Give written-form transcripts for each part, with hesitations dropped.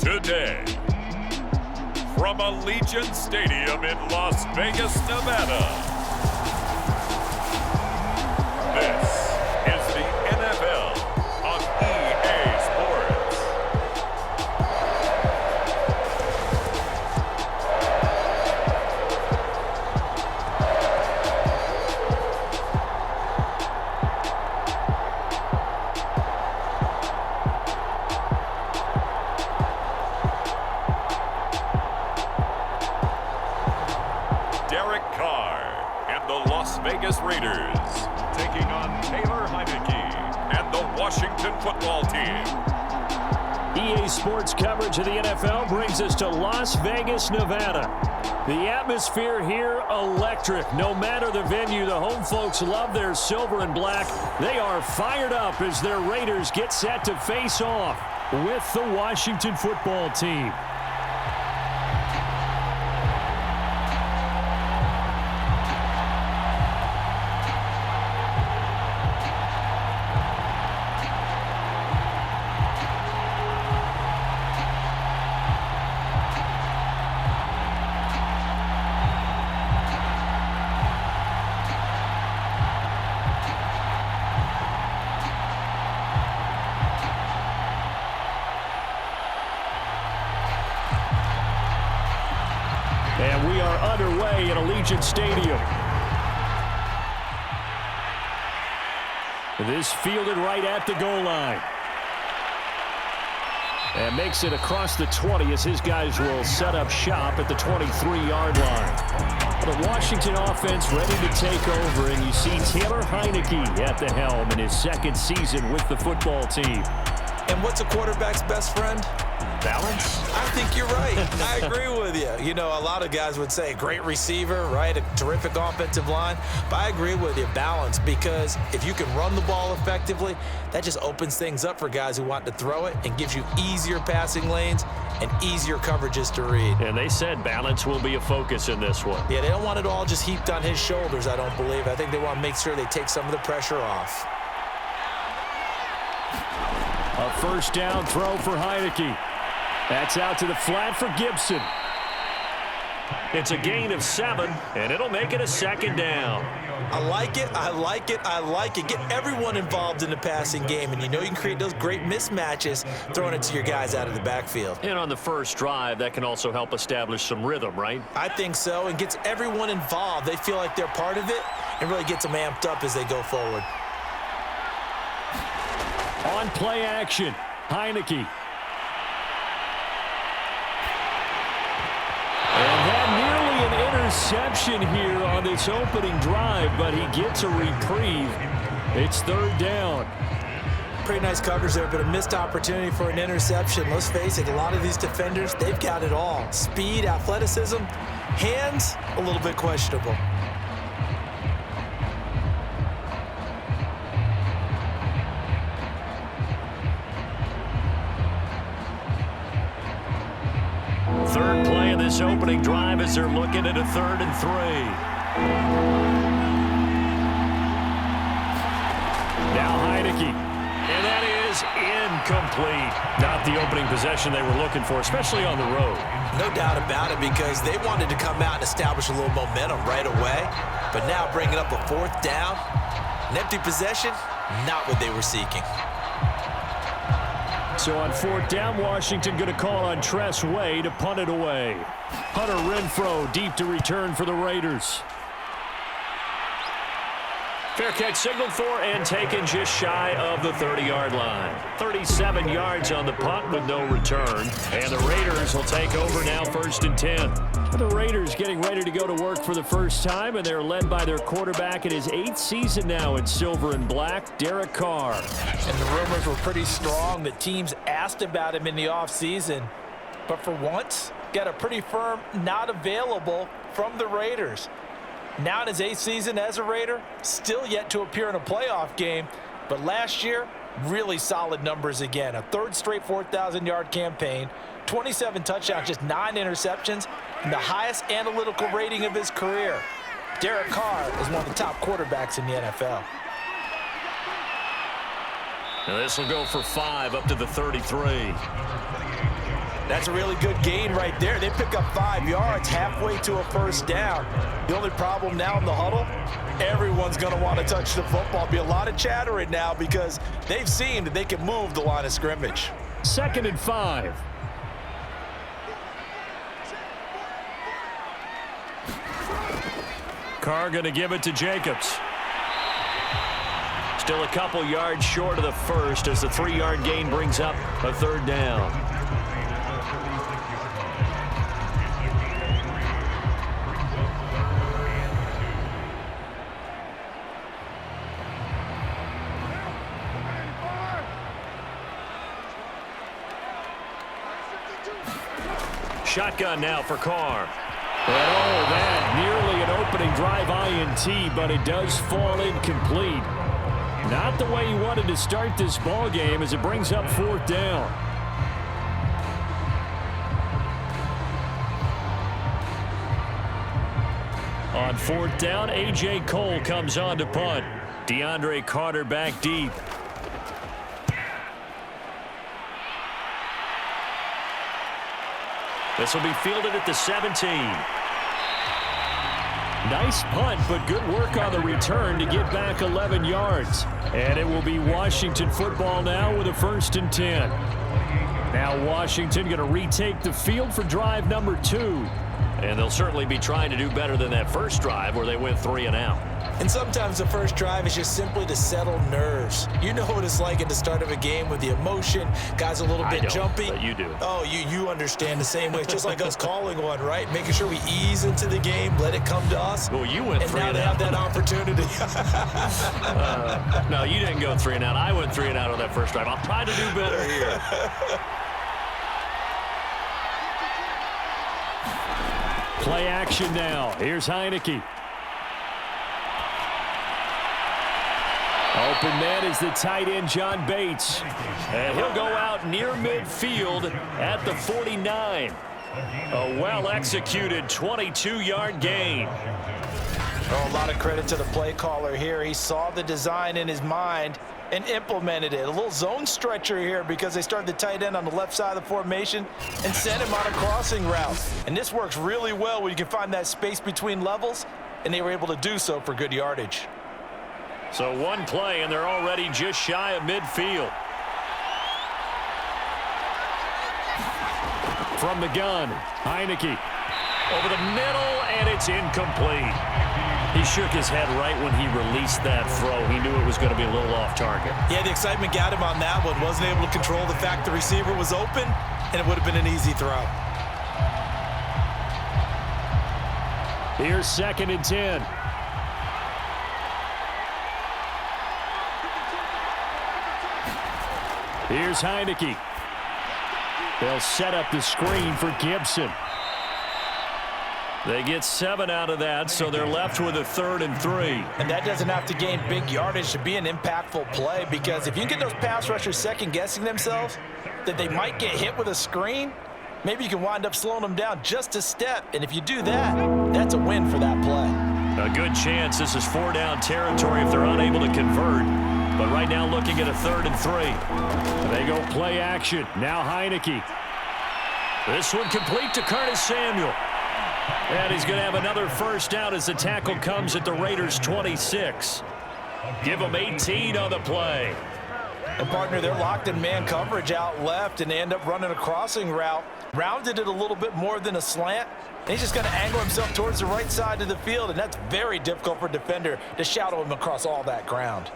Today, from Allegiant Stadium in Las Vegas, Nevada, this is the NFL on EA Sports. Carr and the Las Vegas Raiders taking on Heinicke and the Washington football team. EA Sports coverage of the NFL brings us to Las Vegas, Nevada. The atmosphere here, electric. No matter the venue, the home folks love their silver and black. They are fired up as their Raiders get set to face off with the Washington football team. And we are underway at Allegiant Stadium. This fielded right at the goal line. And makes it across the 20 as his guys will set up shop at the 23-yard line. The Washington offense ready to take over, and you see Heinicke at the helm in his second season with the football team. And what's a quarterback's best friend? Balance? I think you're right. I agree with you. You know, a lot of guys would say great receiver, right? A terrific offensive line. But I agree with you, balance, because if you can run the ball effectively, that just opens things up for guys who want to throw it and gives you easier passing lanes and easier coverages to read. And they said balance will be a focus in this one. Yeah, they don't want it all just heaped on his shoulders, I don't believe. I think they want to make sure they take some of the pressure off. A first down throw for Heinicke. That's out to the flat for Gibson. It's a gain of 7, and it'll make it a second down. I like it, I like it, I like it. Get everyone involved in the passing game, and you know you can create those great mismatches throwing it to your guys out of the backfield. And on the first drive, that can also help establish some rhythm, right? I think so, and gets everyone involved. They feel like they're part of it, and really gets them amped up as they go forward. On play action, Heinicke. And that nearly an interception here on this opening drive, but he gets a reprieve. It's third down. Pretty nice coverage there, but a missed opportunity for an interception. Let's face it, a lot of these defenders, they've got it all. Speed, athleticism, hands, a little bit questionable. Third play of this opening drive as they're looking at a 3rd and 3. Now Heinicke. And that is incomplete. Not the opening possession they were looking for, especially on the road. No doubt about it, because they wanted to come out and establish a little momentum right away. But now bringing up a 4th down, an empty possession, not what they were seeking. So on 4th down, Washington going to call on Tress Way to punt it away. Hunter Renfrow deep to return for the Raiders. Fair catch signaled for and taken just shy of the 30-yard line. 37 yards on the punt with no return. And the Raiders will take over now 1st and 10. The Raiders getting ready to go to work for the first time, and they're led by their quarterback in his 8th season now in silver and black, Carr. And the rumors were pretty strong that teams asked about him in the offseason. But for once, got a pretty firm not available from the Raiders. Now in his 8th season as a Raider, still yet to appear in a playoff game. But last year, really solid numbers again. A 3rd straight 4,000-yard campaign, 27 touchdowns, just 9 interceptions, and the highest analytical rating of his career. Carr is one of the top quarterbacks in the NFL. Now this will go for 5 up to the 33. That's a really good gain right there. They pick up 5 yards halfway to a first down. The only problem now in the huddle, everyone's going to want to touch the football. Be a lot of chatter right now because they've seen that they can move the line of scrimmage. 2nd and 5. Carr going to give it to Jacobs. Still a couple yards short of the first as the 3-yard gain brings up a 3rd down. Shotgun now for Carr. And that nearly an opening drive INT, but it does fall incomplete. Not the way he wanted to start this ball game as it brings up 4th down. On 4th down, A.J. Cole comes on to punt. DeAndre Carter back deep. This will be fielded at the 17. Nice punt, but good work on the return to get back 11 yards. And it will be Washington football now with a 1st and 10. Now Washington going to retake the field for drive number 2. And they'll certainly be trying to do better than that first drive where they went 3 and out. And sometimes the first drive is just simply to settle nerves. You know what it's like at the start of a game with the emotion. Guys a little bit jumpy. But you do. Oh, you understand the same way. It's just like us calling one, right? Making sure we ease into the game, let it come to us. Well, you went 3 and out. And now they have that opportunity. No, you didn't go 3 and out. I went 3 and out on that first drive. I'll try to do better here. Play action now. Here's Heinicke. Open man is the tight end, John Bates. And he'll go out near midfield at the 49. A well-executed 22-yard gain. Oh, a lot of credit to the play caller here. He saw the design in his mind and implemented it. A little zone stretcher here because they started the tight end on the left side of the formation and sent him on a crossing route. And this works really well when you can find that space between levels, and they were able to do so for good yardage. So one play, and they're already just shy of midfield. From the gun, Heinicke. Over the middle, and it's incomplete. He shook his head right when he released that throw. He knew it was going to be a little off target. Yeah, the excitement got him on that one. Wasn't able to control the fact the receiver was open, and it would have been an easy throw. Here's 2nd and 10. Here's Heinicke. They'll set up the screen for Gibson. They get 7 out of that, so they're left with a 3rd and 3. And that doesn't have to gain big yardage to be an impactful play, because if you get those pass rushers second-guessing themselves that they might get hit with a screen, maybe you can wind up slowing them down just a step. And if you do that, that's a win for that play. A good chance this is 4-down territory if they're unable to convert. But right now looking at a 3rd and 3. They go play action. Now Heinicke. This one complete to Curtis Samuel. And he's going to have another first down as the tackle comes at the Raiders' 26. Give them 18 on the play. And, partner, they're locked in man coverage out left, and they end up running a crossing route. Rounded it a little bit more than a slant. And he's just going to angle himself towards the right side of the field, and that's very difficult for a defender to shadow him across all that ground.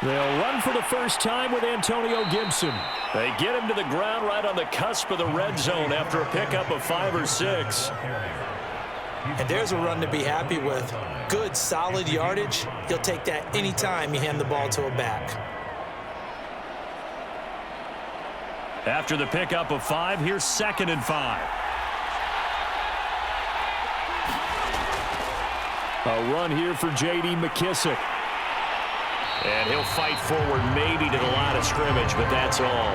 They'll run for the first time with Antonio Gibson. They get him to the ground right on the cusp of the red zone after a pickup of 5 or 6. And there's a run to be happy with. Good, solid yardage. He'll take that anytime you hand the ball to a back. After the pickup of 5, here's 2nd and 5. A run here for J.D. McKissick. And he'll fight forward maybe to the line of scrimmage, but that's all.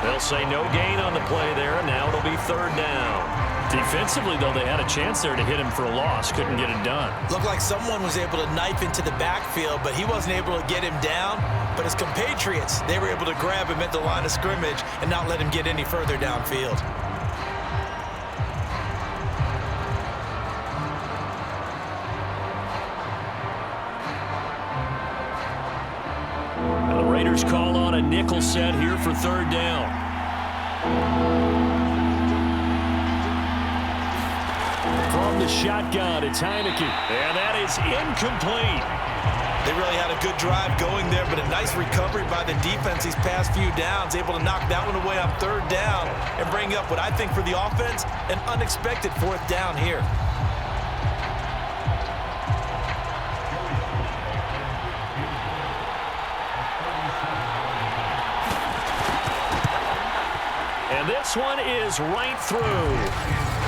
They'll say no gain on the play there, and now it'll be third down. Defensively, though, they had a chance there to hit him for a loss. Couldn't get it done. Looked like someone was able to knife into the backfield, but he wasn't able to get him down. But his compatriots, they were able to grab him at the line of scrimmage and not let him get any further downfield. And the Raiders call on a nickel set here for third down. From the shotgun, it's Heinicke. And that is incomplete. They really had a good drive going there, but a nice recovery by the defense these past few downs, able to knock that one away on third down and bring up what I think for the offense, an unexpected fourth down here. And this one is right through.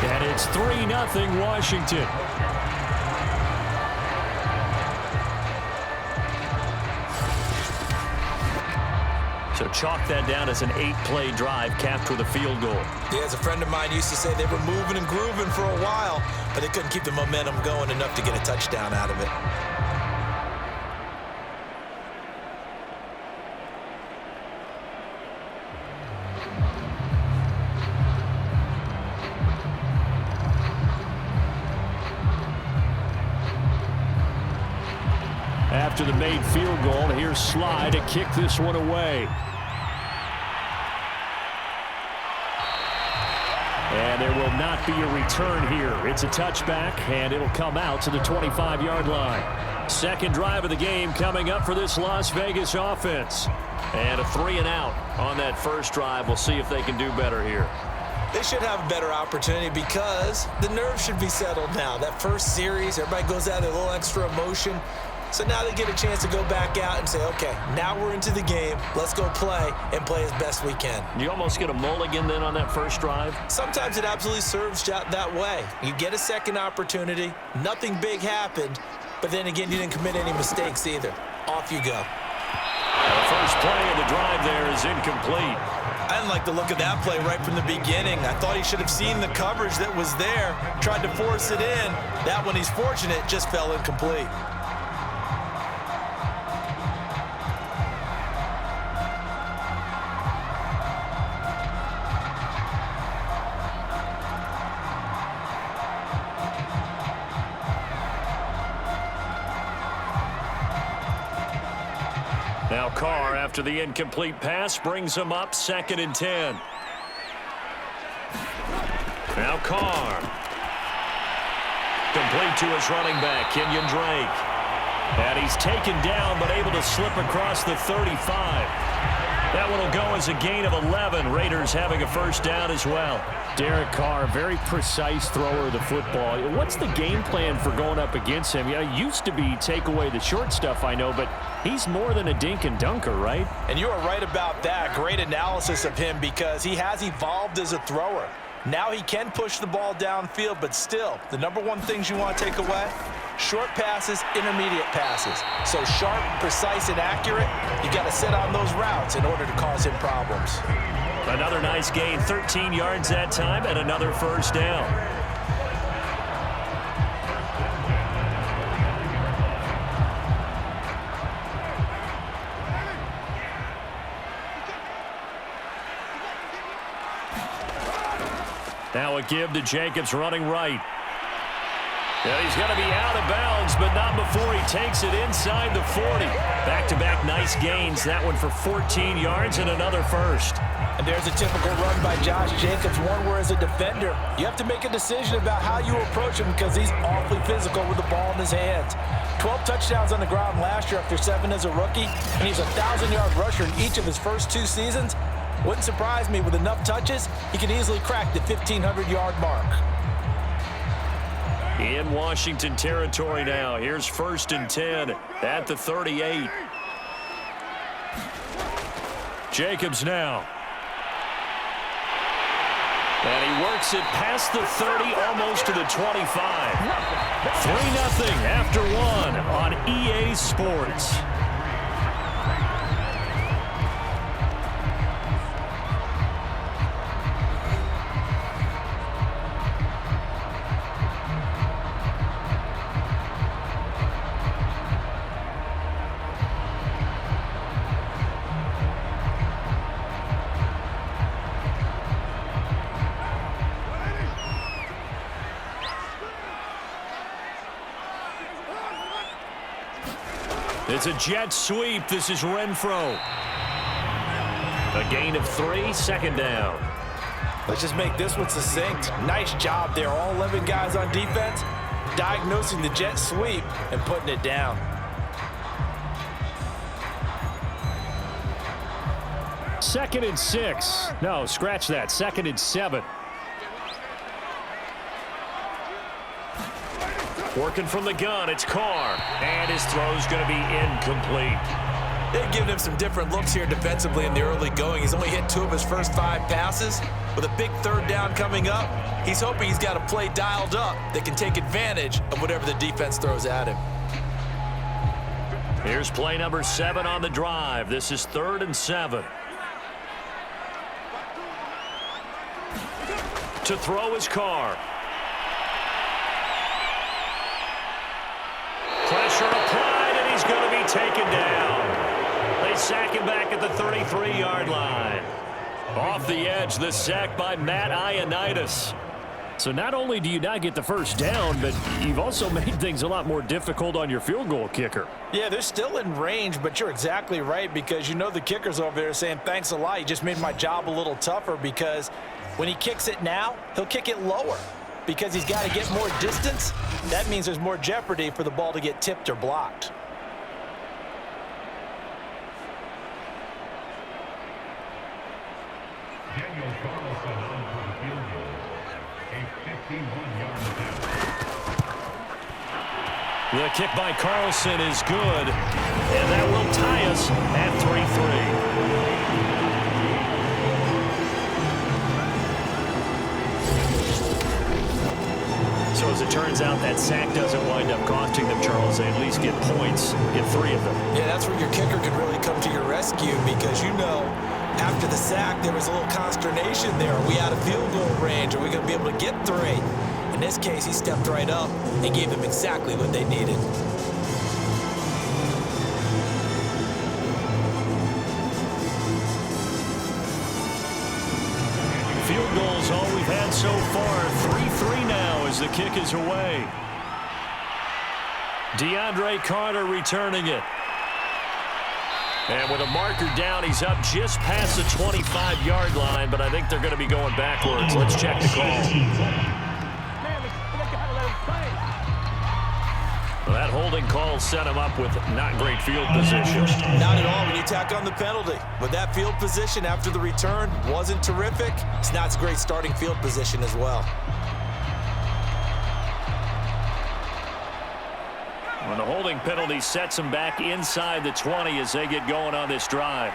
And it's 3-0 Washington. So chalk that down as an 8-play drive capped with a field goal. Yeah, as a friend of mine used to say, they were moving and grooving for a while, but they couldn't keep the momentum going enough to get a touchdown out of it. After the made field goal, here's Sly to kick this one away. And there will not be a return here. It's a touchback, and it'll come out to the 25-yard line. Second drive of the game coming up for this Las Vegas offense. And a 3-and-out on that first drive. We'll see if they can do better here. They should have a better opportunity because the nerves should be settled now. That first series, everybody goes out with a little extra emotion. So now they get a chance to go back out and say, okay, now we're into the game. Let's go play and play as best we can. You almost get a mulligan then on that first drive? Sometimes it absolutely serves that way. You get a second opportunity. Nothing big happened. But then again, you didn't commit any mistakes either. Off you go. The first play of the drive there is incomplete. I didn't like the look of that play right from the beginning. I thought he should have seen the coverage that was there, tried to force it in. That one, he's fortunate, just fell incomplete. Now Carr, after the incomplete pass, brings him up 2nd and 10. Now Carr. Complete to his running back, Kenyon Drake. And he's taken down, but able to slip across the 35. That one will go as a gain of 11. Raiders having a first down as well. Derek Carr, very precise thrower of the football. What's the game plan for going up against him? It used to be take away the short stuff, I know, but he's more than a dink and dunker, right? And you are right about that. Great analysis of him because he has evolved as a thrower. Now he can push the ball downfield, but still, the number one things you want to take away, short passes, intermediate passes. So sharp, precise, and accurate, you got to sit on those routes in order to cause him problems. Another nice gain, 13 yards that time, and another first down. Now a give to Jacobs running right. And he's going to be out of bounds, but not before he takes it inside the 40. Back-to-back nice gains. That one for 14 yards and another first. And there's a typical run by Josh Jacobs, one where as a defender, you have to make a decision about how you approach him because he's awfully physical with the ball in his hands. 12 touchdowns on the ground last year after 7 as a rookie, and he's a 1,000-yard rusher in each of his first 2 seasons. Wouldn't surprise me with enough touches, he could easily crack the 1,500-yard mark. In Washington territory now. Here's 1st and 10 at the 38. Jacobs now. And he works it past the 30, almost to the 25. 3-0 after 1 on EA Sports. It's a jet sweep. This is Renfro. A gain of 3, second down. Let's just make this one succinct. Nice job there. All 11 guys on defense diagnosing the jet sweep and putting it down. Second and 6. No, scratch that. Second and 7. Working from the gun, it's Carr. And his throw's going to be incomplete. They've given him some different looks here defensively in the early going. He's only hit 2 of his first 5 passes. With a big third down coming up, he's hoping he's got a play dialed up that can take advantage of whatever the defense throws at him. Here's play number 7 on the drive. This is 3rd and 7. To throw is Carr. Pressure applied, and he's going to be taken down. They sack him back at the 33-yard line. Off the edge, the sack by Heinicke. So not only do you not get the first down, but you've also made things a lot more difficult on your field goal kicker. Yeah, they're still in range, but you're exactly right because you know the kicker's over there saying, thanks a lot. You just made my job a little tougher because when he kicks it now, he'll kick it lower because he's got to get more distance. That means there's more jeopardy for the ball to get tipped or blocked. The kick by Carlson is good, and that will tie us at 3-3. So as it turns out, that sack doesn't wind up costing them, Charles. They at least get points, get 3 of them. Yeah, that's where your kicker could really come to your rescue because you know after the sack there was a little consternation there. Are we out of field goal range? Are we going to be able to get 3? In this case, he stepped right up and gave them exactly what they needed. Field goals all we've had so far. 3-3 now as the kick is away. DeAndre Carter returning it. And with a marker down, he's up just past the 25-yard line, but I think they're going to be going backwards. Let's check the call. Well, that holding call set him up with not great field position. Not at all when you tack on the penalty. But that field position after the return wasn't terrific. It's not a great starting field position as well. When the holding penalty sets him back inside the 20 as they get going on this drive.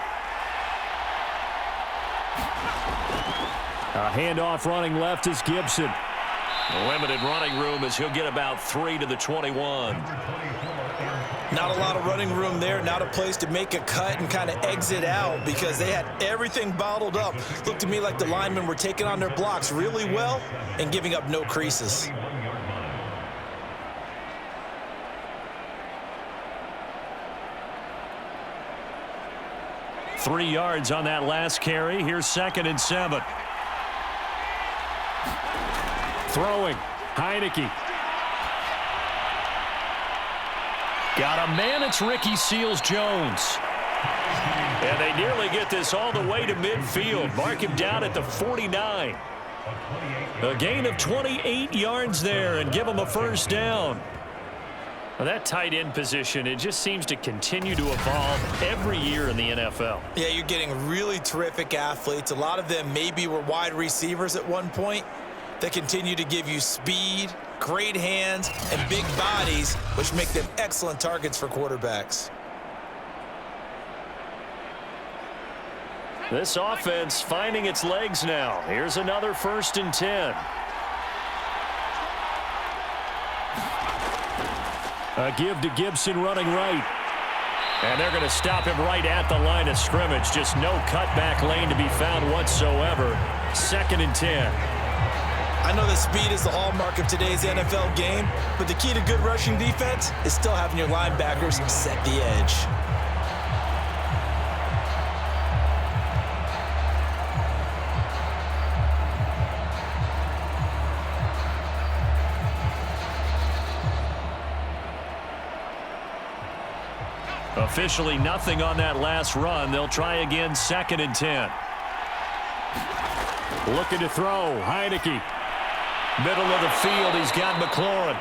A handoff running left is Gibson. Limited running room as he'll get about 3 to the 21. Not a lot of running room there. Not a place to make a cut and kind of exit out because they had everything bottled up. Looked to me like the linemen were taking on their blocks really well and giving up no creases. Three yards on that last carry. Here's 2nd and 7. Throwing, Heinicke. Got a man, it's Ricky Seals-Jones. And they nearly get this all the way to midfield. Mark him down at the 49. A gain of 28 yards there and give him a first down. Well, that tight end position, it just seems to continue to evolve every year in the NFL. Yeah, you're getting really terrific athletes. A lot of them maybe were wide receivers at one point. They continue to give you speed, great hands, and big bodies, which make them excellent targets for quarterbacks. This offense finding its legs now. Here's another 1st and 10. A give to Gibson running right. And they're going to stop him right at the line of scrimmage. Just no cutback lane to be found whatsoever. 2nd and 10. I know that speed is the hallmark of today's NFL game, but the key to good rushing defense is still having your linebackers set the edge. Officially nothing on that last run. They'll try again, 2nd and 10. Looking to throw, Heinicke. Middle of the field, he's got McLaurin.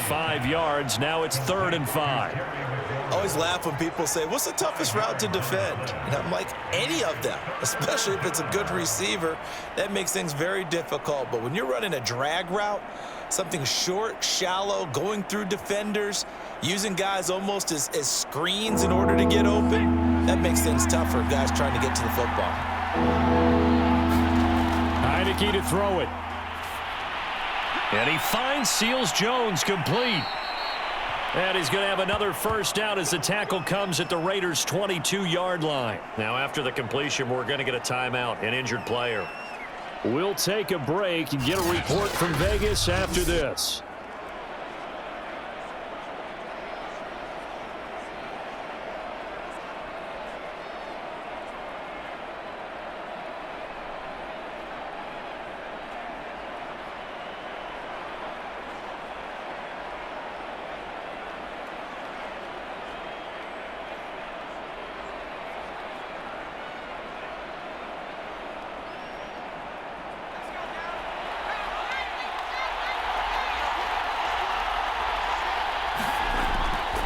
5 yards, now it's 3rd and 5. I always laugh when people say, what's the toughest route to defend? And I'm like, any of them, especially if it's a good receiver. That makes things very difficult. But when you're running a drag route, something short, shallow, going through defenders, using guys almost as screens in order to get open, that makes things tough for guys trying to get to the football. Heinicke to throw it. And he finds Seals-Jones complete. And he's going to have another first down as the tackle comes at the Raiders' 22-yard line. Now, after the completion, we're going to get a timeout, an injured player. We'll take a break and get a report from Vegas after this.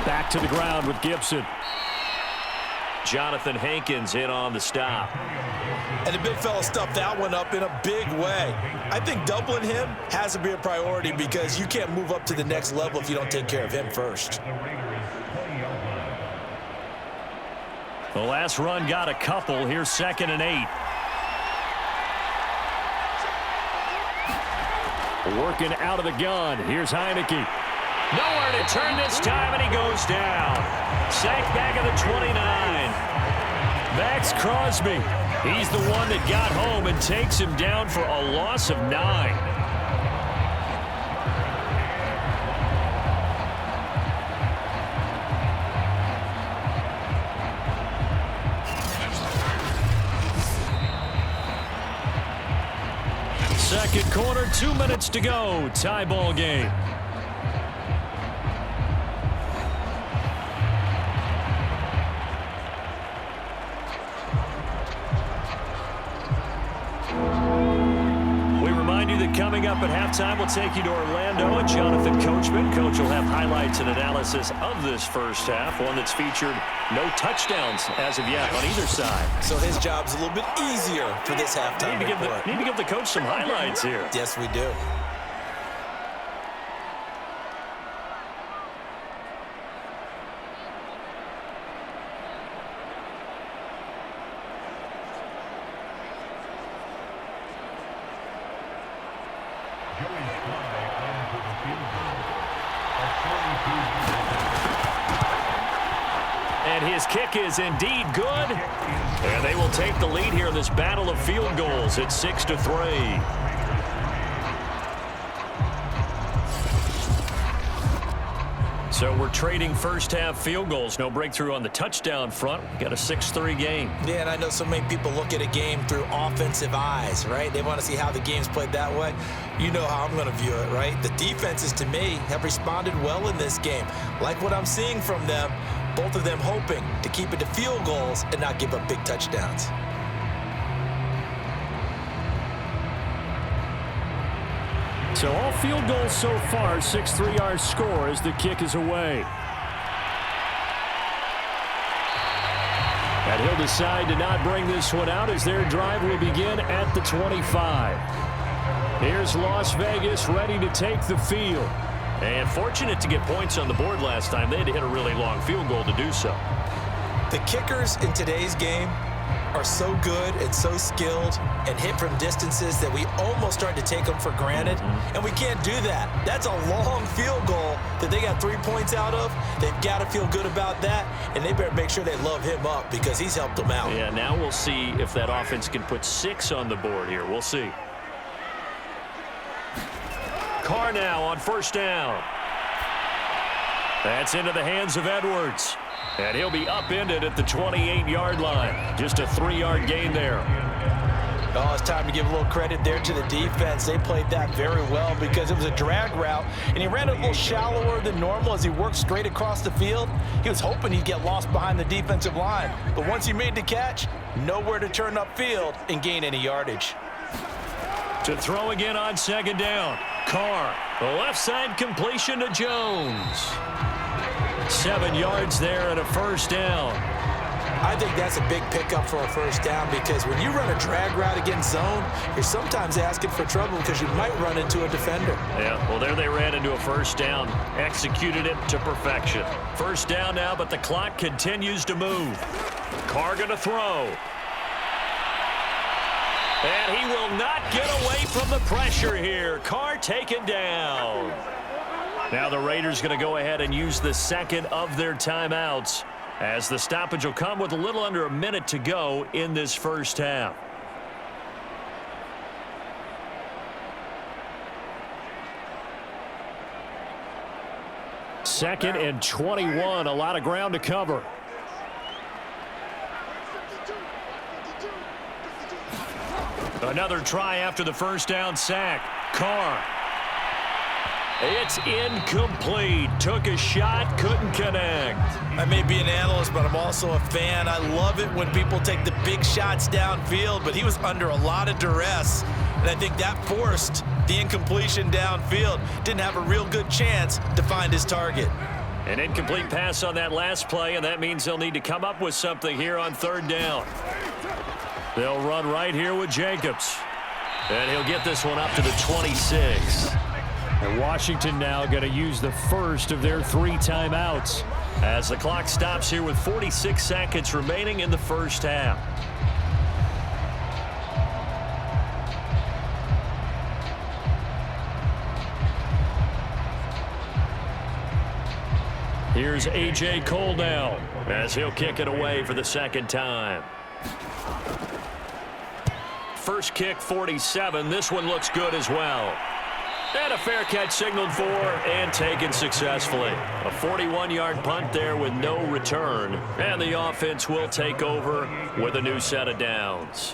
Back to the ground with Gibson. Jonathan Hankins in on the stop. And the big fella stuffed that one up in a big way. I think doubling him has to be a priority because you can't move up to the next level if you don't take care of him first. The last run got a couple. Here's 2nd and 8. Working out of the gun. Here's Heinicke. Nowhere to turn this time, and he goes down. Sacked back at the 29. Max Crosby. He's the one that got home and takes him down for a loss of 9. Second quarter, 2 minutes to go. Tie ball game. Coming up at halftime, we'll take you to Orlando and Jonathan Coachman. Coach will have highlights and analysis of this first half, one that's featured no touchdowns as of yet on either side. So his job's a little bit easier for this halftime report. Need to give the coach some highlights here. Yes, we do. And his kick is indeed good. And they will take the lead here in this battle of field goals at 6-3. So we're trading first half field goals. No breakthrough on the touchdown front. We've got a 6-3 game. Yeah, and I know so many people look at a game through offensive eyes, right? They want to see how the game's played that way. You know how I'm going to view it, right? The defenses, to me, have responded well in this game. Like what I'm seeing from them, both of them hoping to keep it to field goals and not give up big touchdowns. So all field goals so far, 6-3 our score as the kick is away. And he'll decide to not bring this one out as their drive will begin at the 25. Here's Las Vegas ready to take the field. And fortunate to get points on the board last time. They had to hit a really long field goal to do so. The kickers in today's game are so good and so skilled and hit from distances that we almost start to take them for granted. And we can't do that. That's a long field goal that they got 3 points out of. They've got to feel good about that, and they better make sure they love him up because he's helped them out. Yeah, now we'll see if that offense can put 6 on the board here. We'll see. Carr now on first down. That's into the hands of Edwards. And he'll be upended at the 28-yard line. Just a 3-yard gain there. Oh, it's time to give a little credit there to the defense. They played that very well because it was a drag route, and he ran it a little shallower than normal as he worked straight across the field. He was hoping he'd get lost behind the defensive line, but once he made the catch, nowhere to turn upfield and gain any yardage. To throw again on second down. Carr, the left side completion to Jones. 7 yards there and a first down. I think that's a big pickup for a first down because when you run a drag route against zone, you're sometimes asking for trouble because you might run into a defender. Yeah, well, there they ran into a first down. Executed it to perfection. First down now, but the clock continues to move. Carr going to throw. And he will not get away from the pressure here. Carr taken down. Now the Raiders going to go ahead and use the second of their timeouts, as the stoppage will come with a little under a minute to go in this first half. Second and 21, a lot of ground to cover. Another try after the first down sack. Carr. It's incomplete. Took a shot, couldn't connect. I may be an analyst, but I'm also a fan. I love it when people take the big shots downfield, but he was under a lot of duress, and I think that forced the incompletion downfield. Didn't have a real good chance to find his target. An incomplete pass on that last play, and that means they'll need to come up with something here on third down. They'll run right here with Jacobs. And he'll get this one up to the 26. And Washington now going to use the first of their 3 timeouts. As the clock stops here with 46 seconds remaining in the first half. Here's A.J. Cole now, as he'll kick it away for the second time. First kick, 47. This one looks good as well. And a fair catch signaled for and taken successfully. A 41-yard punt there with no return. And the offense will take over with a new set of downs.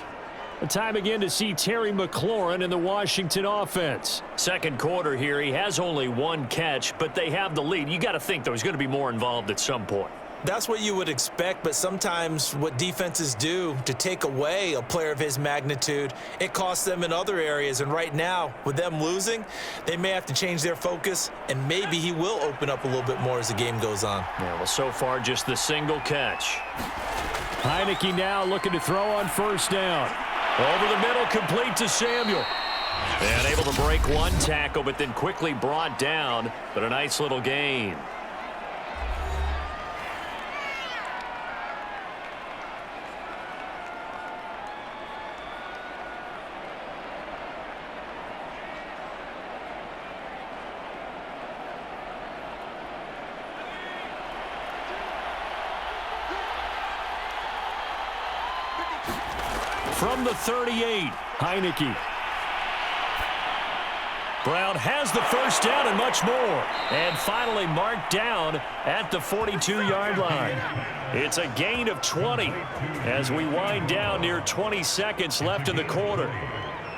The time again to see Terry McLaurin in the Washington offense. Second quarter here, he has only 1 catch, but they have the lead. You got to think, though, he's going to be more involved at some point. That's what you would expect, but sometimes what defenses do to take away a player of his magnitude, it costs them in other areas. And right now, with them losing, they may have to change their focus, and maybe he will open up a little bit more as the game goes on. Yeah, well, so far, just the single catch. Heinicke now looking to throw on first down. Over the middle, complete to Samuel. And able to break 1 tackle, but then quickly brought down, but a nice little gain. From the 38, Heinicke. Brown has the first down and much more. And finally marked down at the 42-yard line. It's a gain of 20 as we wind down near 20 seconds left in the quarter.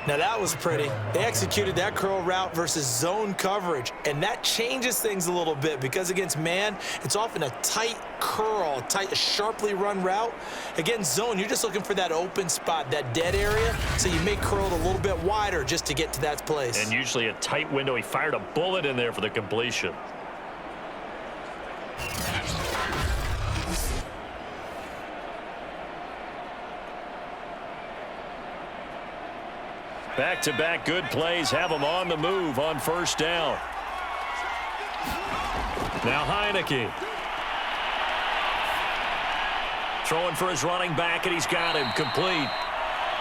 Now that was pretty. They executed that curl route versus zone coverage, and that changes things a little bit because against man, it's often a tight curl, tight, sharply run route. Against zone, you're just looking for that open spot, that dead area, so you may curl it a little bit wider just to get to that place. And usually a tight window. He fired a bullet in there for the completion. Back-to-back good plays have him on the move on first down. Now Heinicke. Throwing for his running back, and he's got him complete.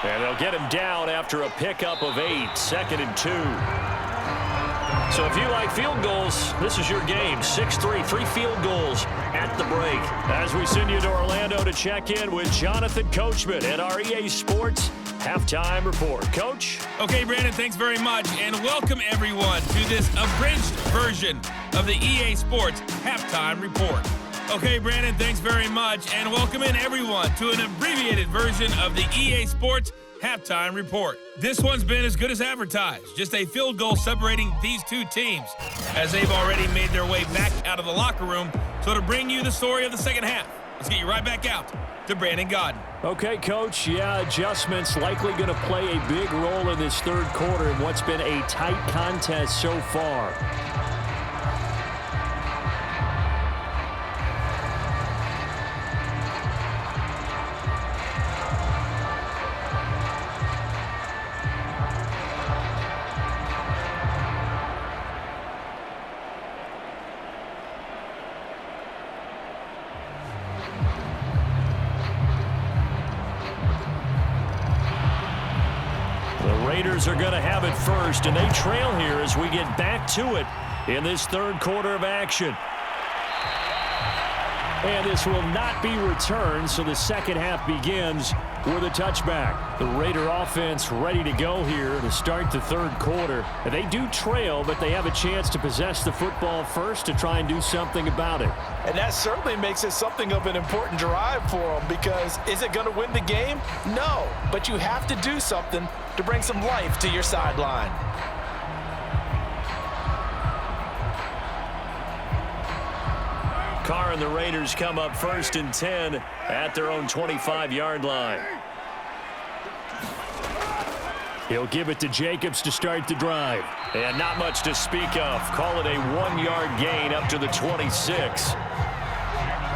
And they'll get him down after a pickup of 8, 2nd and 2. So if you like field goals, this is your game. 6-3, 3 field goals at the break. As we send you to Orlando to check in with Jonathan Coachman at our EA Sports Halftime Report. Coach? Okay, Brandon, thanks very much, and welcome everyone to this abridged version of the EA Sports Halftime Report. Okay, Brandon, thanks very much, and welcome in everyone to an abbreviated version of the EA Sports halftime report. This one's been as good as advertised. Just a field goal separating these two teams, as they've already made their way back out of the locker room. So to bring you the story of the second half, let's get you right back out to Brandon Godden. Okay, Coach. Yeah, adjustments likely going to play a big role in this third quarter in what's been a tight contest so far. Raiders are going to have it first, and they trail here as we get back to it in this third quarter of action. And this will not be returned, so the second half begins with a touchback. The Raider offense ready to go here to start the third quarter. And they do trail, but they have a chance to possess the football first to try and do something about it. And that certainly makes it something of an important drive for them, because is it going to win the game? No, but you have to do something to bring some life to your sideline. Carr and the Raiders come up 1st and 10 at their own 25-yard line. He'll give it to Jacobs to start the drive. And not much to speak of. Call it a 1-yard gain up to the 26.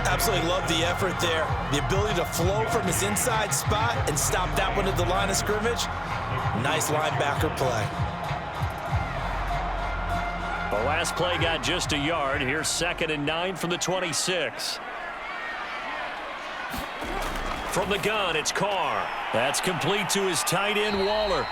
Absolutely love the effort there. The ability to flow from his inside spot and stop that one at the line of scrimmage. Nice linebacker play. The last play got just a yard. Here's 2nd and 9 from the 26. From the gun, it's Carr. That's complete to his tight end, Waller.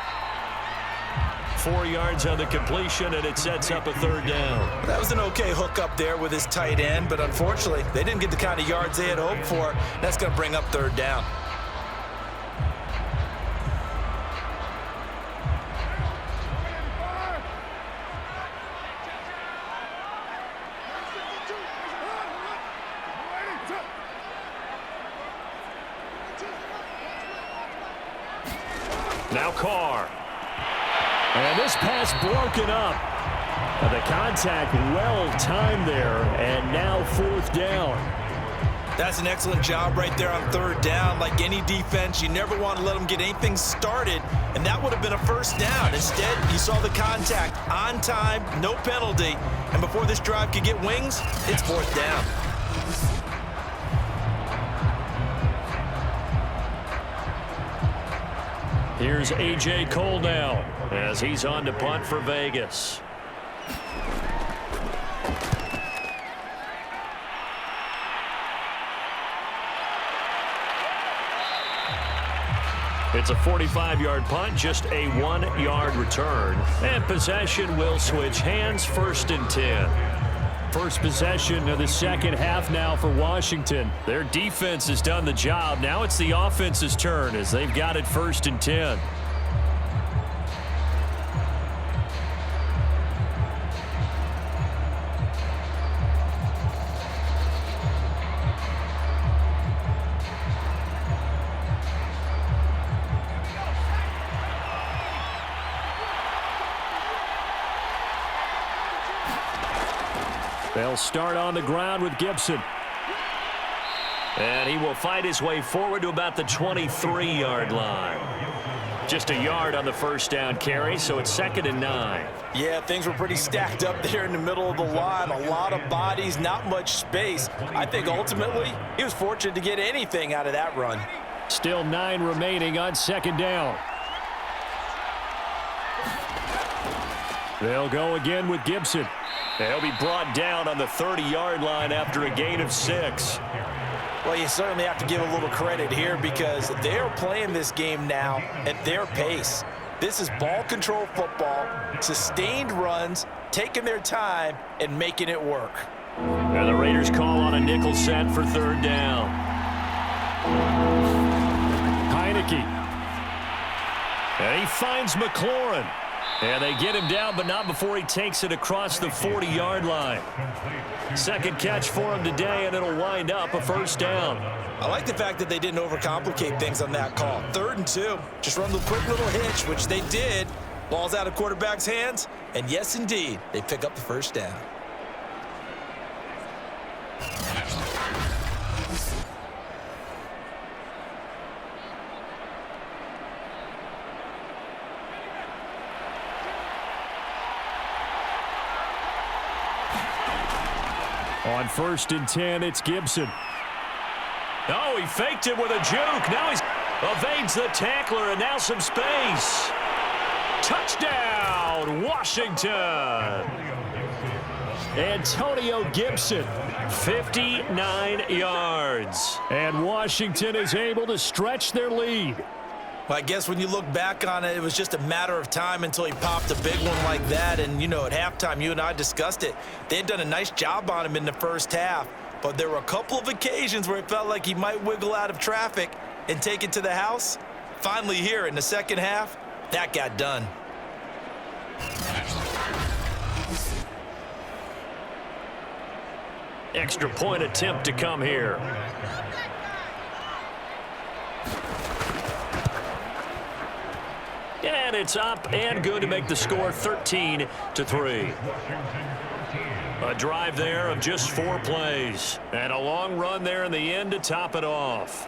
4 yards on the completion, and it sets up a third down. That was an okay hook up there with his tight end, but unfortunately, they didn't get the kind of yards they had hoped for. That's going to bring up third down. Now Carr. And this pass broken up. The contact well timed there, and now 4th down. That's an excellent job right there on third down. Like any defense, you never want to let them get anything started, and that would have been a first down. Instead, you saw the contact on time, no penalty, and before this drive could get wings, it's 4th down. Here's A.J. Cole now as he's on to punt for Vegas. It's a 45-yard punt, just a 1-yard return. And possession will switch hands, 1st and 10. First possession of the second half now for Washington. Their defense has done the job. Now it's the offense's turn as they've got it 1st and 10. They'll start on the ground with Gibson. And he will fight his way forward to about the 23-yard line. Just a yard on the first down carry, so it's 2nd and 9. Yeah, things were pretty stacked up there in the middle of the line. A lot of bodies, not much space. I think ultimately he was fortunate to get anything out of that run. Still 9 remaining on 2nd down. They'll go again with Gibson. He'll be brought down on the 30-yard line after a gain of 6. Well, you certainly have to give a little credit here because they're playing this game now at their pace. This is ball control football, sustained runs, taking their time and making it work. And the Raiders call on a nickel set for 3rd down. Heinicke. And he finds McLaurin. And they get him down, but not before he takes it across the 40-yard line. Second catch for him today, and it'll wind up a first down. I like the fact that they didn't overcomplicate things on that call. 3rd and 2. Just run the quick little hitch, which they did. Ball's out of quarterback's hands, and yes, indeed, they pick up the first down. On 1st and 10, it's Gibson. Oh, he faked it with a juke. Now he evades the tackler, and now some space. Touchdown, Washington. Antonio Gibson. 59 yards. And Washington is able to stretch their lead. Well, I guess when you look back on it, it was just a matter of time until he popped a big one like that. And, you know, at halftime, you and I discussed it. They had done a nice job on him in the first half. But there were a couple of occasions where it felt like he might wiggle out of traffic and take it to the house. Finally here in the second half, that got done. Extra point attempt to come here. And it's up and good to make the score 13-3. A drive there of just 4 plays. And a long run there in the end to top it off.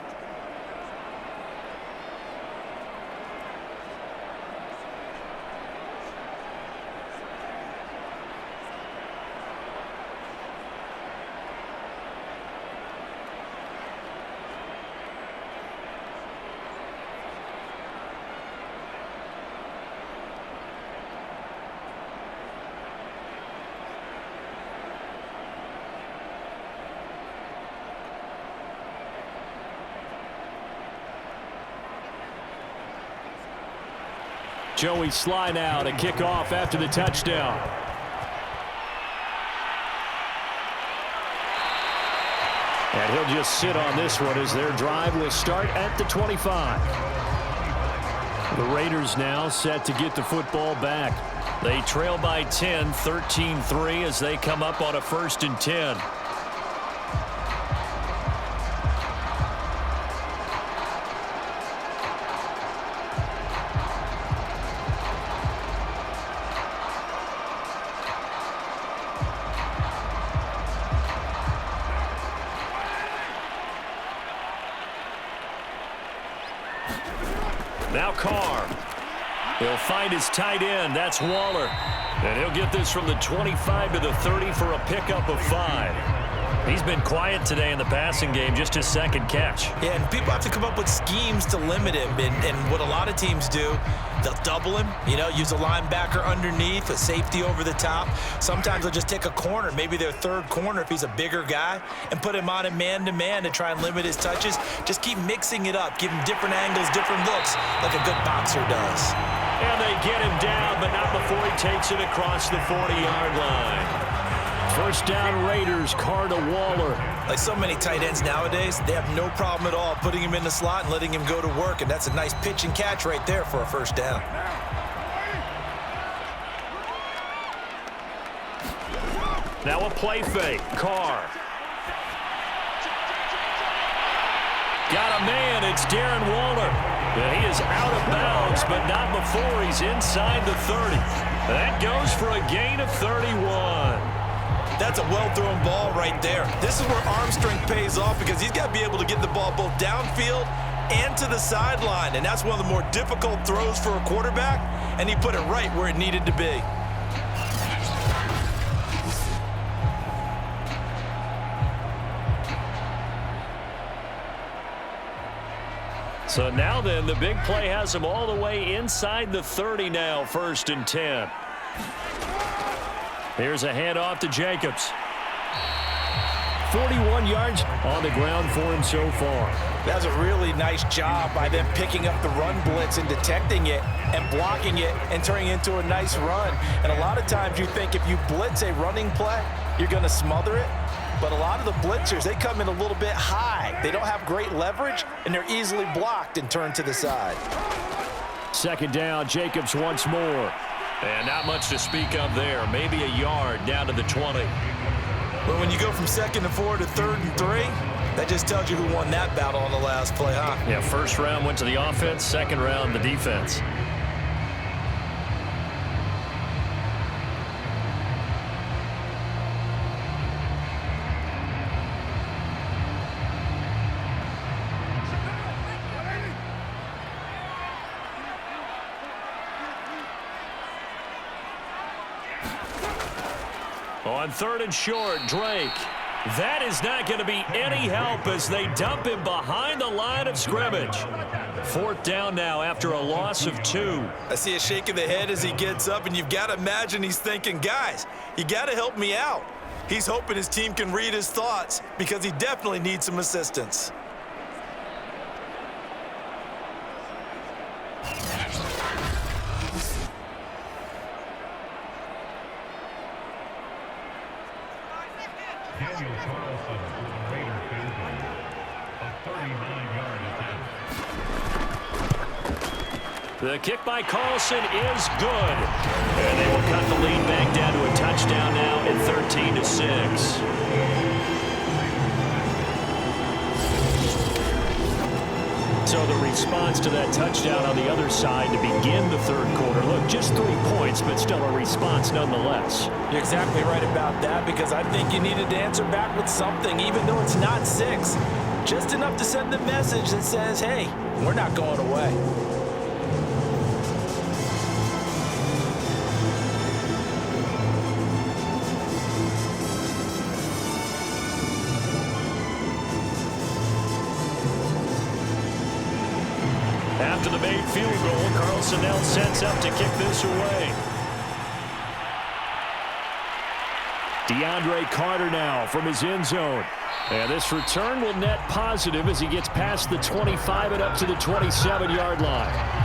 Joey Sly now to kick off after the touchdown. And he'll just sit on this one as their drive will start at the 25. The Raiders now set to get the football back. They trail by 10, 13-3 as they come up on a 1st and 10. Now Carr. He'll find his tight end. That's Waller. And he'll get this from the 25 to the 30 for a pickup of 5. He's been quiet today in the passing game, just his 2nd catch. Yeah, and people have to come up with schemes to limit him. And what a lot of teams do, they'll double him, you know, use a linebacker underneath, a safety over the top. Sometimes they'll just take a corner, maybe their 3rd corner if he's a bigger guy, and put him on a man-to-man to try and limit his touches. Just keep mixing it up, give him different angles, different looks, like a good boxer does. And they get him down, but not before he takes it across the 40-yard line. First down Raiders, Carr to Waller. Like so many tight ends nowadays, they have no problem at all putting him in the slot and letting him go to work, and that's a nice pitch and catch right there for a first down. Now a play fake. Carr. Got a man. It's Darren Waller. He is out of bounds, but not before he's inside the 30. That goes for a gain of 31. That's a well-thrown ball right there. This is where arm strength pays off because he's got to be able to get the ball both downfield and to the sideline, and that's one of the more difficult throws for a quarterback, and he put it right where it needed to be. So now then, the big play has him all the way inside the 30 now, 1st and 10. Here's a handoff to Jacobs. 41 yards on the ground for him so far. That was a really nice job by them picking up the run blitz and detecting it and blocking it and turning it into a nice run. And a lot of times you think if you blitz a running play, you're going to smother it. But a lot of the blitzers, they come in a little bit high. They don't have great leverage, and they're easily blocked and turned to the side. 2nd down, Jacobs once more. And not much to speak of there. Maybe a yard down to the 20. But when you go from 2nd and 4 to 3rd and 3, that just tells you who won that battle on the last play, huh? Yeah, first round went to the offense, second round the defense. On 3rd and short, Drake. That is not going to be any help as they dump him behind the line of scrimmage. 4th down now after a loss of 2. I see a shake of the head as he gets up, and you've got to imagine he's thinking, guys, you got to help me out. He's hoping his team can read his thoughts because he definitely needs some assistance. The kick by Carlson is good. And they will cut the lead back down to a touchdown now at 13-6. So the response to that touchdown on the other side to begin the 3rd quarter. Look, just 3 points, but still a response nonetheless. You're exactly right about that because I think you needed to answer back with something, even though it's not 6. Just enough to send the message that says, hey, we're not going away. After the made field goal, Carlson now sets up to kick this away. DeAndre Carter now from his end zone. And this return will net positive as he gets past the 25 and up to the 27-yard line.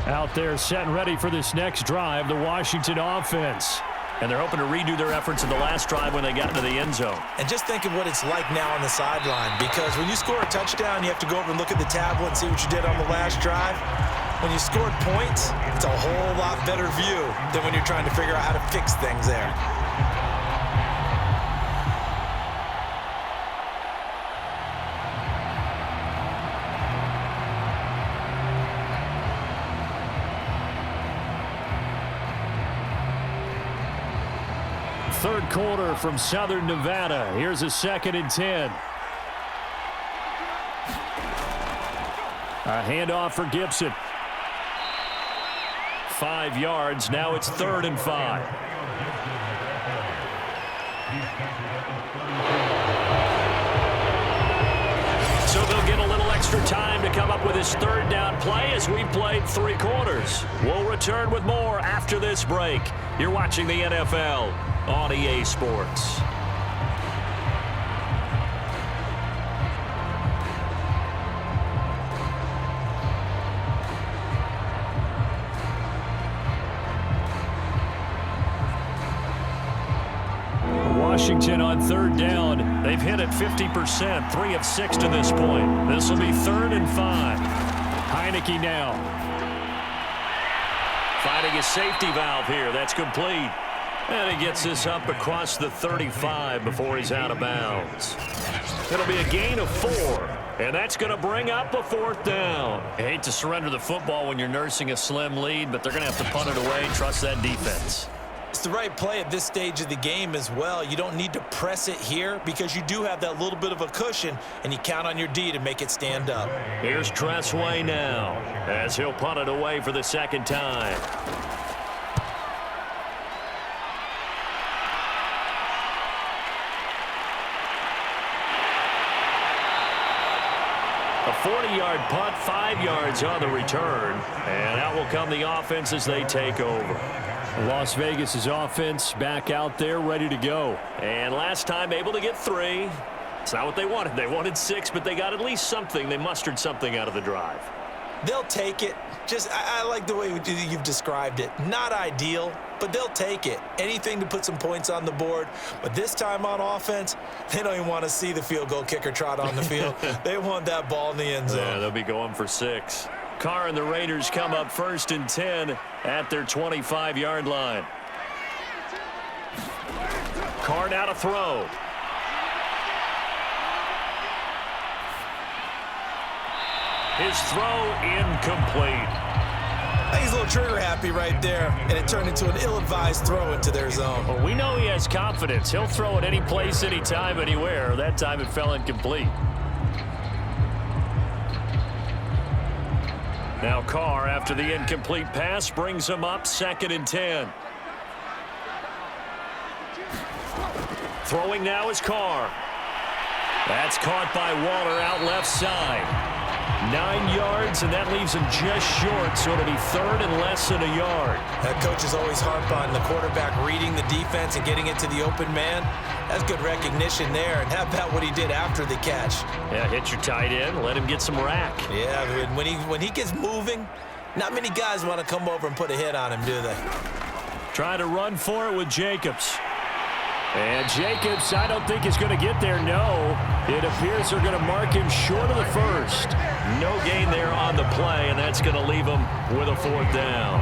Out there set and ready for this next drive, the Washington offense. And they're hoping to redo their efforts in the last drive when they got into the end zone. And just think of what it's like now on the sideline, because when you score a touchdown, you have to go over and look at the tablet and see what you did on the last drive. When you scored points, it's a whole lot better view than when you're trying to figure out how to fix things there. Third quarter from Southern Nevada. Here's a 2nd and 10. A handoff for Gibson. 5 yards. Now it's 3rd and 5. So they'll get a little extra time to come up with his 3rd down play as we've played 3 quarters. We'll return with more after this break. You're watching the NFL on EA Sports. Washington on 3rd down. They've hit it 50%, 3 of 6 to this point. This will be 3rd and 5. Heinicke now. Finding a safety valve here. That's complete. And he gets this up across the 35 before he's out of bounds. It'll be a gain of 4. And that's going to bring up a 4th down. I hate to surrender the football when you're nursing a slim lead, but they're going to have to punt it away. Trust that defense. It's the right play at this stage of the game as well. You don't need to press it here because you do have that little bit of a cushion, and you count on your D to make it stand up. Here's Tressway now as he'll punt it away for the 2nd time. A 40-yard punt, 5 yards on the return. And out will come the offense as they take over. Las Vegas's offense back out there ready to go. And last time able to get 3. It's not what they wanted. They wanted 6, but they got at least something. They mustered something out of the drive. They'll take it. I like the way you've described it. Not ideal, but they'll take it. Anything to put some points on the board. But this time on offense, they don't even want to see the field goal kicker trot on the field. They want that ball in the end zone. Yeah, they'll be going for 6. Carr and the Raiders come up 1st and 10 at their 25-yard line. Carr now to throw. His throw incomplete. I think he's a little trigger happy right there, and it turned into an ill-advised throw into their zone. Well, we know he has confidence. He'll throw it any place, anytime, anywhere. That time it fell incomplete. Now Carr, after the incomplete pass, brings him up 2nd and 10. Throwing now is Carr. That's caught by Waller out left side. 9 yards, and that leaves him just short, so it'll be 3rd and less than a yard. That coach is always harp on the quarterback reading the defense and getting it to the open man. That's good recognition there. And how about what he did after the catch? Yeah, hit your tight end, let him get some rack. Yeah, when he gets moving, not many guys want to come over and put a hit on him, do they? Try to run for it with Jacobs. And Jacobs, I don't think is going to get there, no. It appears they're going to mark him short of the 1st. No gain there on the play, and that's going to leave him with a 4th down.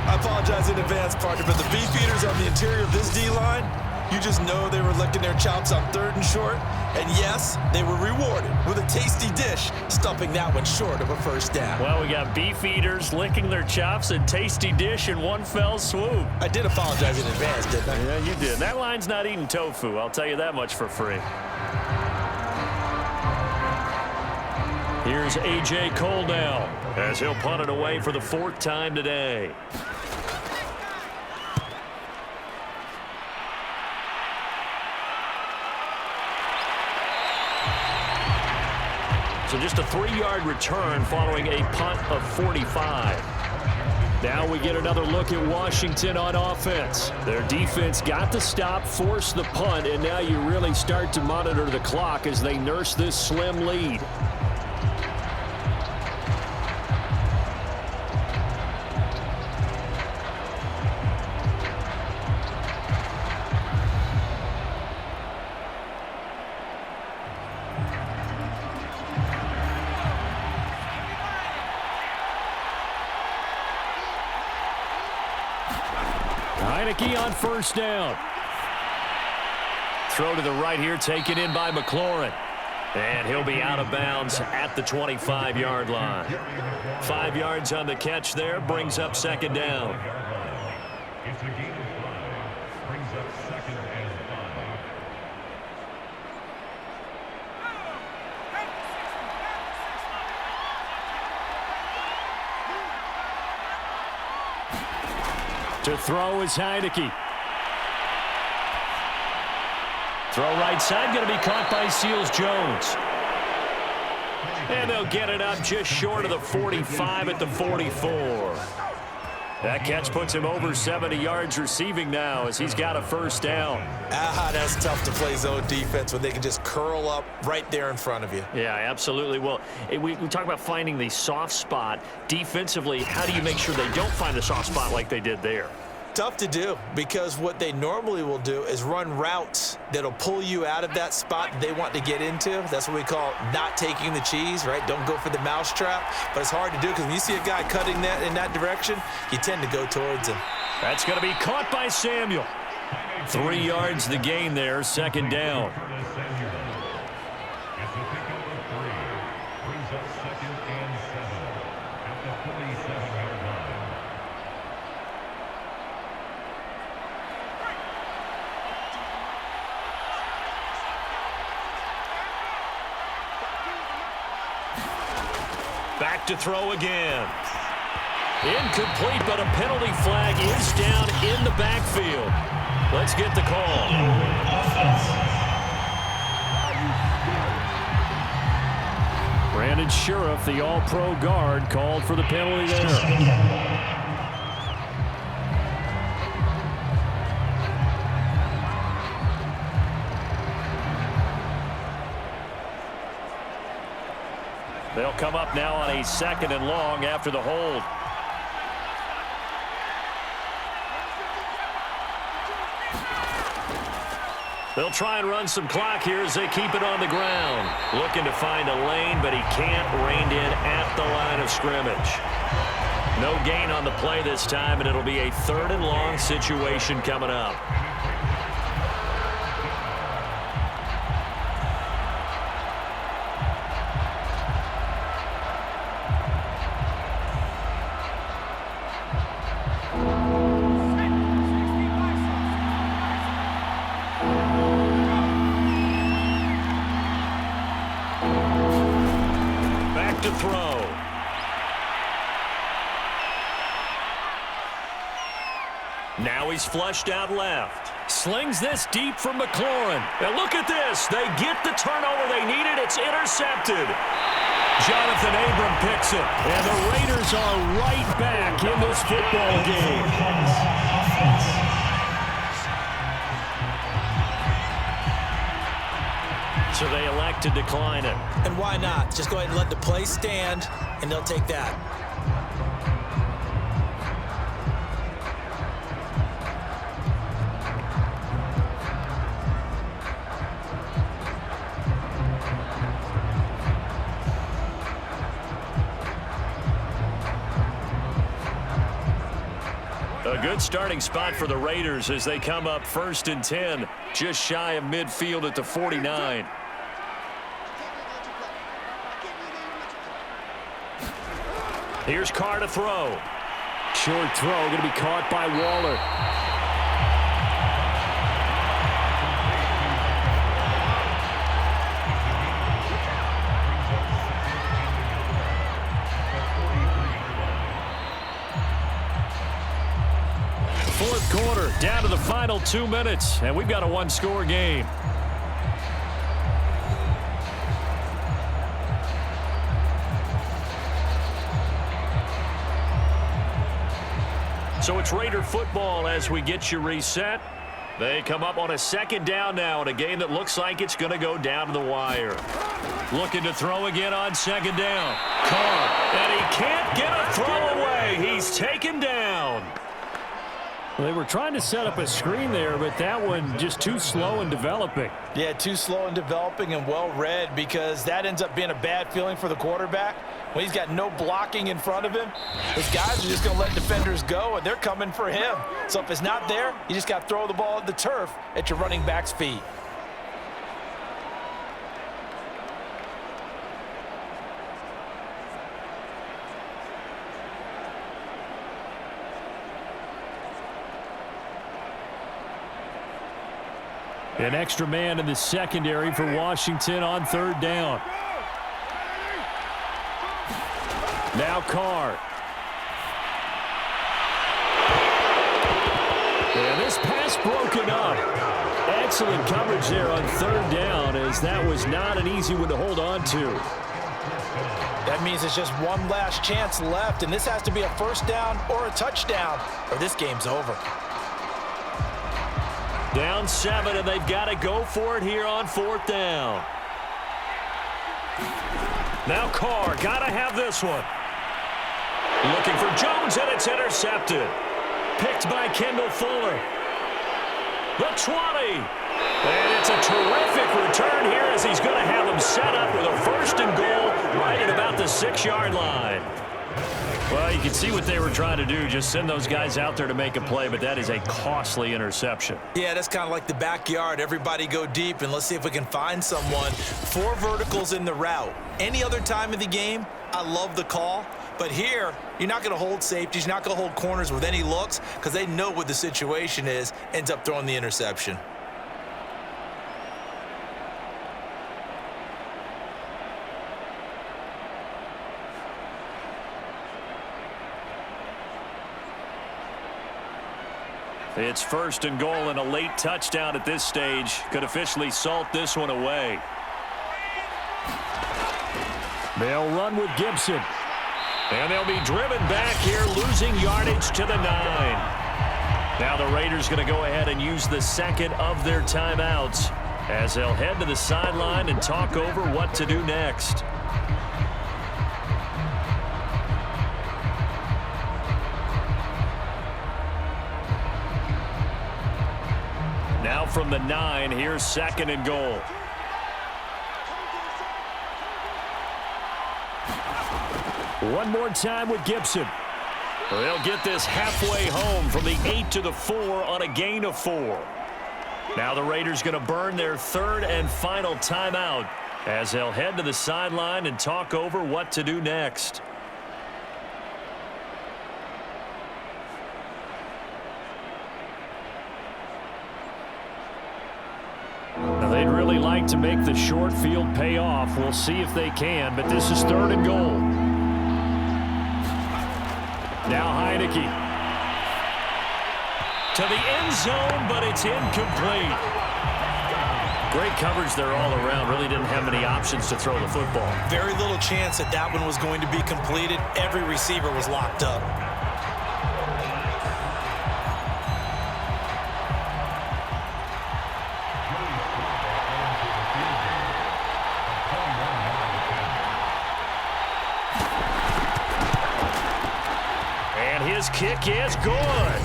I apologize in advance, partner, but the beefeaters on the interior of this D-line, you just know they were licking their chops on 3rd and short. And yes, they were rewarded with a tasty dish, stumping that one short of a 1st down. Well, we got beef eaters licking their chops and tasty dish in one fell swoop. I did apologize in advance, didn't I? Yeah, you did. That line's not eating tofu. I'll tell you that much for free. Here's A.J. Cole now as he'll punt it away for the 4th time today. So just a 3-yard return following a punt of 45. Now we get another look at Washington on offense. Their defense got the stop, forced the punt, and now you really start to monitor the clock as they nurse this slim lead. Heinicke on 1st down. Throw to the right here, taken in by McLaurin. And he'll be out of bounds at the 25-yard line. 5 yards on the catch there, brings up 2nd down. It's a gain of 5. Brings up 2nd and 5. To throw is Heinicke. Throw right side, going to be caught by Seals-Jones. And they'll get it up just short of the 45 at the 44. That catch puts him over 70 yards receiving now as he's got a 1st down. That's tough to play zone defense when they can just curl up right there in front of you. Yeah, absolutely. Well, we talk about finding the soft spot. Defensively, how do you make sure they don't find the soft spot like they did there? Tough to do, because what they normally will do is run routes that'll pull you out of that spot that they want to get into. That's what we call not taking the cheese, right? Don't go for the mousetrap. But it's hard to do because when you see a guy cutting that in that direction, you tend to go towards him. That's going to be caught by Samuel. 3 yards the gain there, 2nd down. Back to throw again. Incomplete, but a penalty flag is down in the backfield. Let's get the call. Brandon Sheriff, the all-pro guard, called for the penalty there. They'll come up now on a 2nd and long after the hold. They'll try and run some clock here as they keep it on the ground. Looking to find a lane, but he can't. Reined in at the line of scrimmage. No gain on the play this time, and it'll be a 3rd and long situation coming up. To throw. Now he's flushed out left. Slings this deep from McLaurin. And look at this. They get the turnover they needed. It's intercepted. Jonathan Abram picks it. And the Raiders are right back in this football game. So they elect to decline it. And why not? Just go ahead and let the play stand, and they'll take that. A good starting spot for the Raiders as they come up 1st and 10, just shy of midfield at the 49. Here's Carr to throw. Short throw going to be caught by Waller. Fourth quarter, down to the final 2 minutes, and we've got a 1-score game. So it's Raider football as we get you reset. They come up on a 2nd down now in a game that looks like it's going to go down to the wire. Looking to throw again on 2nd down. Carr, and he can't get a throw away. He's taken down. Well, they were trying to set up a screen there, but that one just too slow in developing. Yeah, too slow in developing and well read, because that ends up being a bad feeling for the quarterback. When he's got no blocking in front of him, his guys are just going to let defenders go, and they're coming for him. So if it's not there, you just got to throw the ball at the turf at your running back's feet. An extra man in the secondary for Washington on 3rd down. Now Carr. And this pass broken up. Excellent coverage there on 3rd down, as that was not an easy one to hold on to. That means it's just one last chance left, and this has to be a 1st down or a touchdown, or this game's over. Down 7, and they've got to go for it here on 4th down. Now Carr, got to have this one. Looking for Jones, and it's intercepted. Picked by Kendall Fuller. The 20. And it's a terrific return here as he's going to have him set up with a 1st and goal right at about the 6-yard line. Well, you can see what they were trying to do, just send those guys out there to make a play, but that is a costly interception. Yeah, that's kind of like the backyard. Everybody go deep, and let's see if we can find someone. 4 verticals in the route. Any other time of the game, I love the call. But here, you're not going to hold safeties, you're not going to hold corners with any looks, because they know what the situation is, ends up throwing the interception. It's 1st and goal, and a late touchdown at this stage could officially salt this one away. They'll run with Gibson. And they'll be driven back here, losing yardage to the 9. Now the Raiders going to go ahead and use the 2nd of their timeouts as they'll head to the sideline and talk over what to do next. Now from the 9, here's 2nd and goal. One more time with Gibson. They'll get this halfway home from the 8 to the 4 on a gain of 4. Now the Raiders going to burn their 3rd and final timeout as they'll head to the sideline and talk over what to do next. Now they'd really like to make the short field pay off. We'll see if they can, but this is 3rd and goal. Now Heinicke to the end zone, but it's incomplete. Great coverage there all around. Really didn't have many options to throw the football. Very little chance that that one was going to be completed. Every receiver was locked up. His kick is good.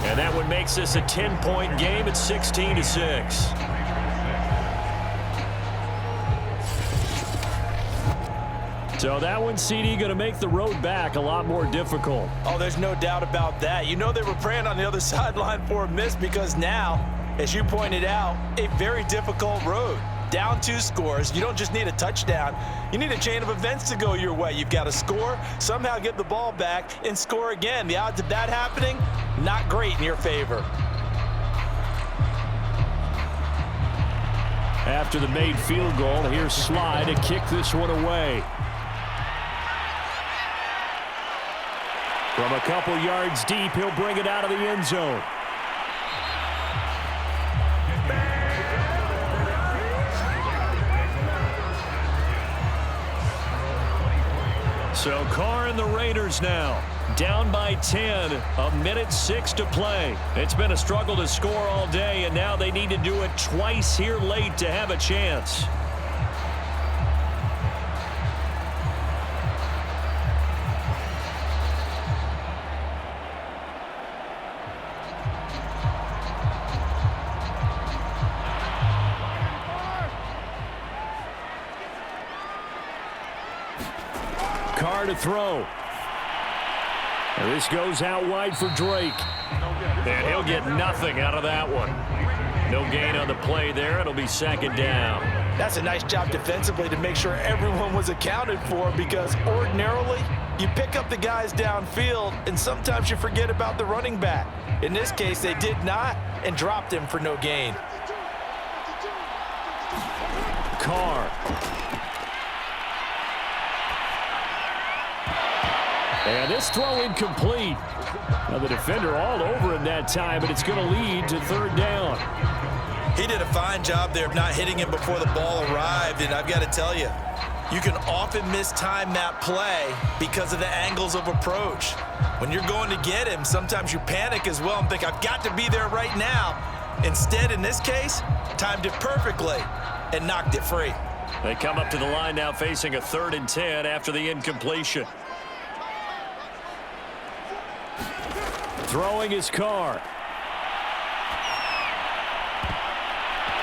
And that one makes this a 10-point game at 16-6. So that one, CD, going to make the road back a lot more difficult. Oh, there's no doubt about that. You know they were praying on the other sideline for a miss because now, as you pointed out, a very difficult road. Down 2 scores. You don't just need a touchdown. You need a chain of events to go your way. You've got to score, somehow get the ball back, and score again. The odds of that happening, not great in your favor. After the made field goal, here's Sly to kick this one away. From a couple yards deep, he'll bring it out of the end zone. So Carr and the Raiders now down by 10, 1:06 to play. It's been a struggle to score all day, and now they need to do it twice here late to have a chance. Carr to throw. And this goes out wide for Drake. And he'll get nothing out of that one. No gain on the play there. It'll be 2nd down. That's a nice job defensively to make sure everyone was accounted for, because ordinarily you pick up the guys downfield and sometimes you forget about the running back. In this case, they did not and dropped him for no gain. Carr. And this throw incomplete. Now the defender all over him that time, but it's going to lead to 3rd down. He did a fine job there of not hitting him before the ball arrived, and I've got to tell you, you can often mistime that play because of the angles of approach. When you're going to get him, sometimes you panic as well and think, I've got to be there right now. Instead, in this case, timed it perfectly and knocked it free. They come up to the line now facing a 3rd and 10 after the incompletion. Throwing his Carr. A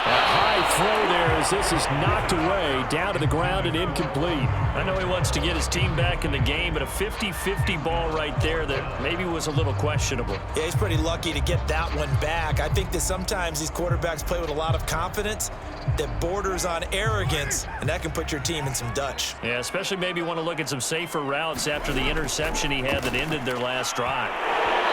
high throw there as this is knocked away, down to the ground and incomplete. I know he wants to get his team back in the game, but a 50-50 ball right there that maybe was a little questionable. Yeah, he's pretty lucky to get that one back. I think that sometimes these quarterbacks play with a lot of confidence that borders on arrogance, and that can put your team in some Dutch. Yeah, especially maybe want to look at some safer routes after the interception he had that ended their last drive.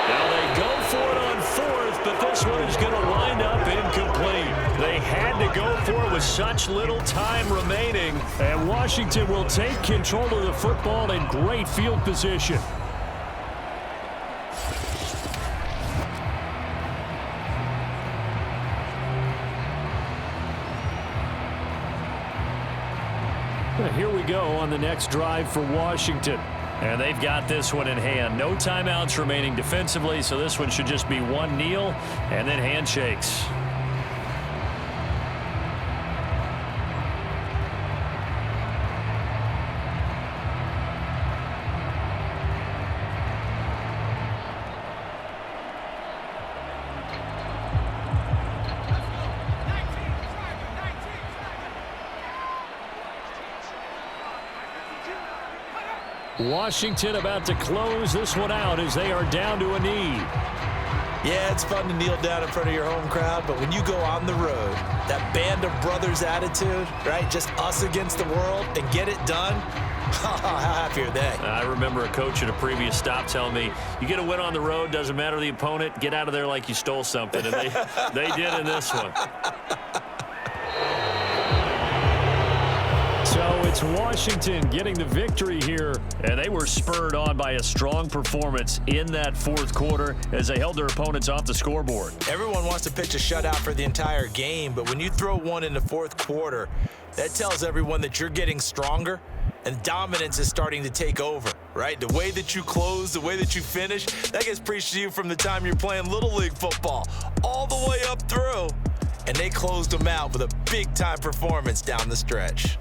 Now they go for it on 4th, but this one is going to wind up incomplete. They had to go for it with such little time remaining. And Washington will take control of the football in great field position. Here we go on the next drive for Washington. And they've got this one in hand. No timeouts remaining defensively, so this one should just be one kneel and then handshakes. Washington about to close this one out as they are down to a knee. Yeah, it's fun to kneel down in front of your home crowd, but when you go on the road, that band of brothers attitude, right? Just us against the world and get it done. How happy are they? I remember a coach at a previous stop telling me, you get a win on the road, doesn't matter the opponent, get out of there like you stole something. And they did in this one. So it's Washington getting the victory here. And they were spurred on by a strong performance in that fourth quarter as they held their opponents off the scoreboard. Everyone wants to pitch a shutout for the entire game, but when you throw one in the fourth quarter, that tells everyone that you're getting stronger and dominance is starting to take over, right? The way that you close, the way that you finish, that gets preached to you from the time you're playing Little League football all the way up through. And they closed them out with a big-time performance down the stretch.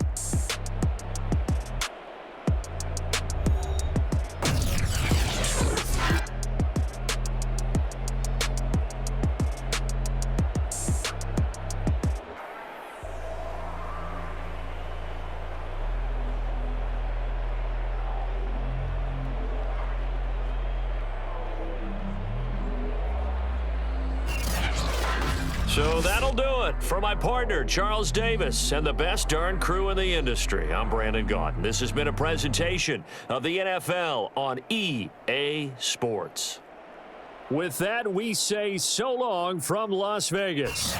So that'll do it for my partner, Charles Davis, and the best darn crew in the industry. I'm Brandon Gaudin. This has been a presentation of the NFL on EA Sports. With that, we say so long from Las Vegas.